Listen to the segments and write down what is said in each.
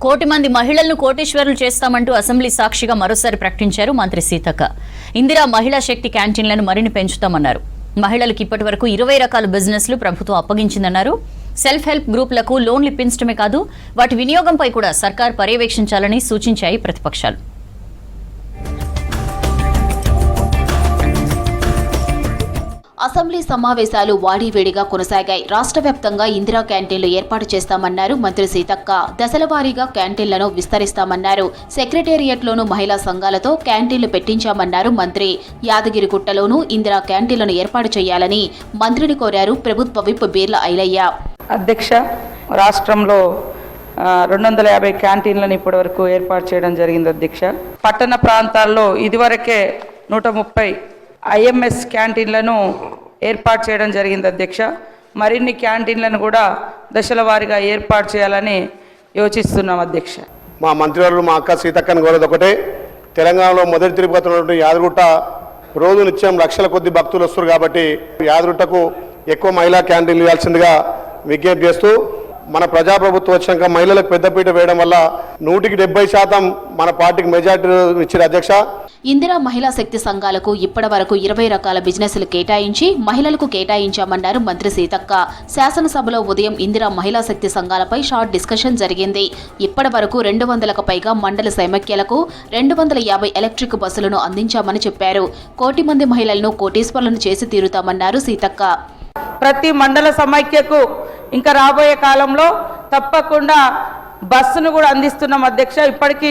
కోటి మంది మహిళలను కోటీశ్వరులు చేస్తామంటూ అసెంబ్లీ సాక్షిగా మరోసారి ప్రకటించారు మంత్రి సీతక్క. ఇందిరా మహిళా శక్తి క్యాంటీన్లను మరిన్ని పెంచుతామన్నారు. మహిళలకు ఇప్పటి వరకు 20 రకాల బిజినెస్లు ప్రభుత్వం అప్పగించిందన్నారు. సెల్ఫ్ హెల్ప్ గ్రూపులకు లోన్లు ఇప్పించడమే కాదు, వాటి వినియోగంపై కూడా సర్కార్ పర్యవేక్షించాలని సూచించాయి ప్రతిపక్షాలు. అసెంబ్లీ సమావేశాలు వాడివేడిగా కొనసాగాయి. రాష్ట్ర వ్యాప్తంగా ఇందిరా క్యాంటీన్లు ఏర్పాటు చేస్తామన్నారు మంత్రి సీతక్క. దశల వారీగా క్యాంటీన్లను విస్తరిస్తామన్నారు. సెక్రటేరియట్లోనూ మహిళా సంఘాలతో క్యాంటీన్లు పెట్టించామన్నారు మంత్రి. యాదగిరిగుట్టలోనూ ఇందిరా క్యాంటీన్లను ఏర్పాటు చేయాలని మంత్రిని కోరారు ప్రభుత్వ విప్ బీర్ల ఐలయ్య. అధ్యక్ష, రాష్ట్రంలో 250 క్యాంటీన్లను ఇప్పటివరకు ఏర్పాటు చేయడం జరిగింది. అధ్యక్ష, పట్టణ ప్రాంతాల్లో ఇదివరకే 130 IMS క్యాంటీన్లను ఏర్పాటు చేయడం జరిగింది. అధ్యక్ష, మరిన్ని క్యాంటీన్లను కూడా దశల వారీగా ఏర్పాటు చేయాలని యోచిస్తున్నాం. అధ్యక్ష, మా మంత్రివర్యులు మా అక్క సీతక్కని కోరేది ఒకటే, తెలంగాణలో మొదటి తిరుపతి ఉన్నటువంటి యాదగిరిగుట్ట రోజు నిత్యం లక్షల కొద్ది భక్తులు వస్తారు కాబట్టి యాదగిరిగుట్టకు ఎక్కువ మహిళా క్యాంటీన్లు ఇవ్వాల్సిందిగా విజ్ఞప్తి చేస్తూ, మన ప్రజాప్రభుత్వం వచ్చాక మహిళలకు పెద్దపీట వేయడం వల్ల 100% మన పార్టీకి మెజార్టీ ఇచ్చారు. అధ్యక్ష, ఇందిరా మహిళా శక్తి సంఘాలకు ఇప్పటి వరకు 20 రకాల బిజినెస్లు కేటాయించి మహిళలకు కేటాయించామన్నారు మంత్రి సీతక్క. శాసనసభలో ఉదయం ఇందిరా మహిళా శక్తి సంఘాలపై షార్ట్ డిస్కషన్ జరిగింది. ఇప్పటి వరకు 200లకు పైగా మండల సమైక్యలకు 250 ఎలక్ట్రిక్ బస్సులను అందించామని చెప్పారు. 1 కోటి మంది మహిళలను కోటీశ్వరులను చేసి తీరుతామన్నారు సీతక్క. ప్రతి మండల సమైక్యకు ఇంకా రాబోయే కాలంలో తప్పకుండా బస్సును కూడా అందిస్తున్నాం. అధ్యక్ష, ఇప్పటికీ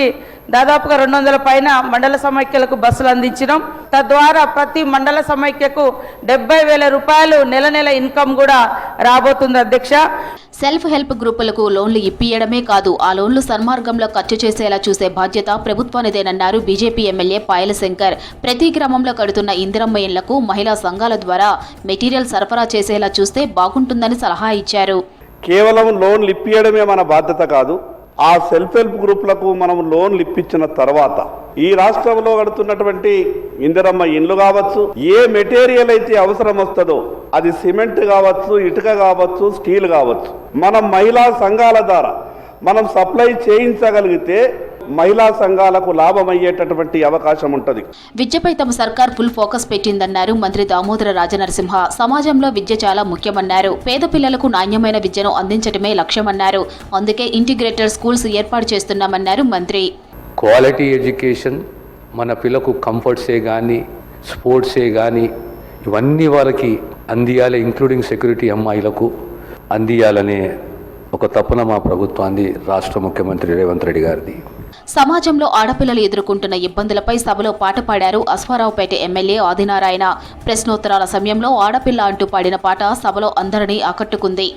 దాదాపుగా 200 పైన మండల సమైక్యలకు బస్సులు అందించినాం. తద్వారా ప్రతి మండల సమైక్యకు 70,000 రూపాయలు నెల ఇన్కమ్ కూడా రాబోతుంది. అధ్యక్ష, సెల్ఫ్ హెల్ప్ గ్రూపులకు లోన్లు ఇప్పియడమే కాదు, ఆ లోన్లు సన్మార్గంలో ఖర్చు చేసేలా చూసే బాధ్యత ప్రభుత్వానిదేనన్నారు బీజేపీ ఎమ్మెల్యే పాయల శంకర్. ప్రతి గ్రామంలో కడుతున్న ఇందిరమ్మ ఇళ్లకు మహిళా సంఘాల ద్వారా మెటీరియల్ సరఫరా చేసేలా చూస్తే బాగుంటుందని సలహా ఇచ్చారు. కేవలం లోన్లు ఇప్పించడమే మన బాధ్యత కాదు, ఆ సెల్ఫ్ హెల్ప్ గ్రూపులకు మనం లోన్లు ఇప్పించిన తర్వాత ఈ రాష్ట్రంలో కడుతున్నటువంటి ఇందిరమ్మ ఇండ్లు కావచ్చు, ఏ మెటీరియల్ అయితే అవసరం వస్తుందో అది సిమెంట్ కావచ్చు, ఇటుక కావచ్చు, స్టీల్ కావచ్చు, మనం మహిళా సంఘాల ద్వారా మనం సప్లై చేయించగలిగితే మహిళా సంఘాలకు లాభం అయ్యేటటువంటి అవకాశం ఉంటుంది. విద్యపై తమ సర్కార్ ఫుల్ ఫోకస్ పెట్టిందన్నారు మంత్రి దామోదర రాజనరసింహ. సమాజంలో విద్య చాలా ముఖ్యమన్నారు. పేద పిల్లలకు నాణ్యమైన విద్యను అందించడమే లక్ష్యమన్నారు. అందుకే ఇంటిగ్రేటెడ్ స్కూల్స్ ఏర్పాటు చేస్తున్నామన్నారు మంత్రి. క్వాలిటీ ఎడ్యుకేషన్ మన పిల్లకు కంఫర్ట్సే కానీ స్పోర్ట్సే కానీ ఇవన్నీ వాళ్ళకి అందియాలి, ఇంక్లూడింగ్ సెక్యూరిటీ అమ్మాయిలకు అందియాలనే ఒక తపన మా ప్రభుత్వాన్ని రాష్ట్ర ముఖ్యమంత్రి రేవంత్ రెడ్డి గారిది. సమాజంలో ఆడపిల్లలు ఎదుర్కొంటున్న ఇబ్బందులపై సభలో పాట పాడారు అశ్వారావుపేట ఎమ్మెల్యే ఆదినారాయణ. ప్రశ్నోత్తరాల సమయంలో ఆడపిల్ల అంటూ పాడిన పాట సభలో అందరినీ ఆకట్టుకుంది.